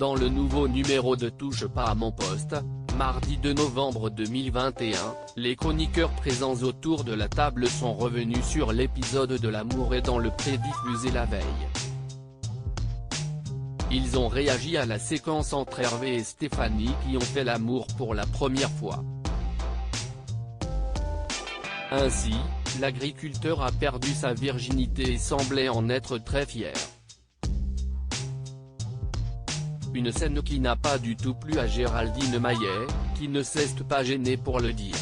Dans le nouveau numéro de Touche pas à mon poste, mardi 2 novembre 2021, les chroniqueurs présents autour de la table sont revenus sur l'épisode de L'amour est dans le pré diffusé la veille. Ils ont réagi à la séquence entre Hervé et Stéphanie qui ont fait l'amour pour la première fois. Ainsi, l'agriculteur a perdu sa virginité et semblait en être très fier. Une scène qui n'a pas du tout plu à Géraldine Maillet, qui ne s'est pas gênée pour le dire.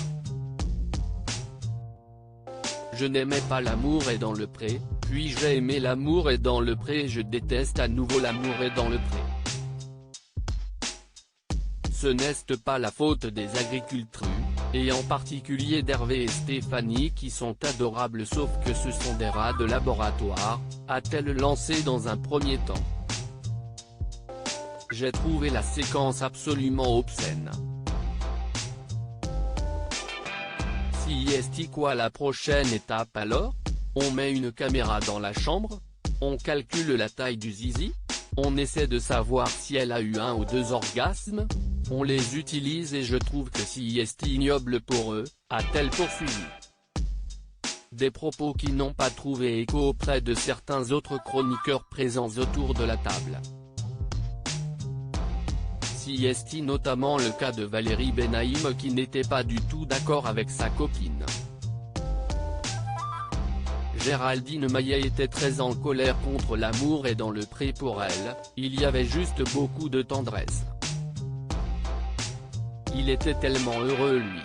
Je n'aimais pas L'amour est dans le pré, puis j'ai aimé L'amour est dans le pré et je déteste à nouveau L'amour est dans le pré. Ce n'est pas la faute des agriculteurs, et en particulier d'Hervé et Stéphanie qui sont adorables sauf que ce sont des rats de laboratoire, a-t-elle lancé dans un premier temps. J'ai trouvé la séquence absolument obscène. Si est quoi la prochaine étape alors? On met une caméra dans la chambre? On calcule la taille du zizi? On essaie de savoir si elle a eu 1 ou 2 orgasmes? On les utilise et je trouve que si est ignoble pour eux, a-t-elle poursuivi. Des propos qui n'ont pas trouvé écho auprès de certains autres chroniqueurs présents autour de la table. Si est notamment le cas de Valérie Benaïm qui n'était pas du tout d'accord avec sa copine. Géraldine Maillet était très en colère contre L'amour est dans le pré pour elle, il y avait juste beaucoup de tendresse. Il était tellement heureux lui.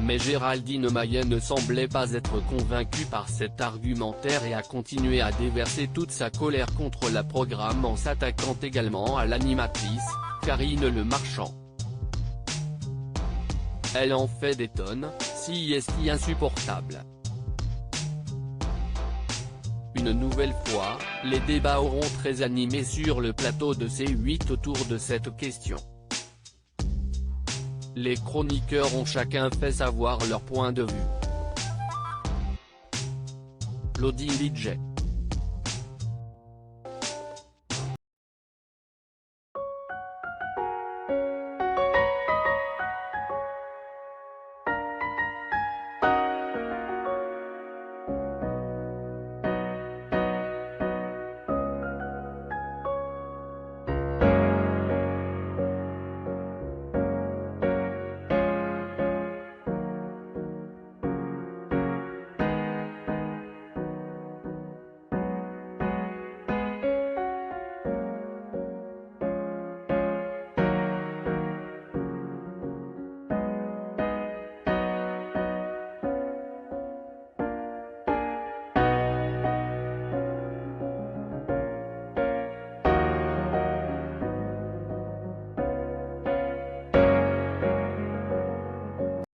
Mais Géraldine Maillet ne semblait pas être convaincue par cet argumentaire et a continué à déverser toute sa colère contre la programme en s'attaquant également à l'animatrice, Karine Le Marchand. Elle en fait des tonnes, si est insupportable. Une nouvelle fois, les débats auront très animé sur le plateau de C8 autour de cette question. Les chroniqueurs ont chacun fait savoir leur point de vue. Claudine Lidget.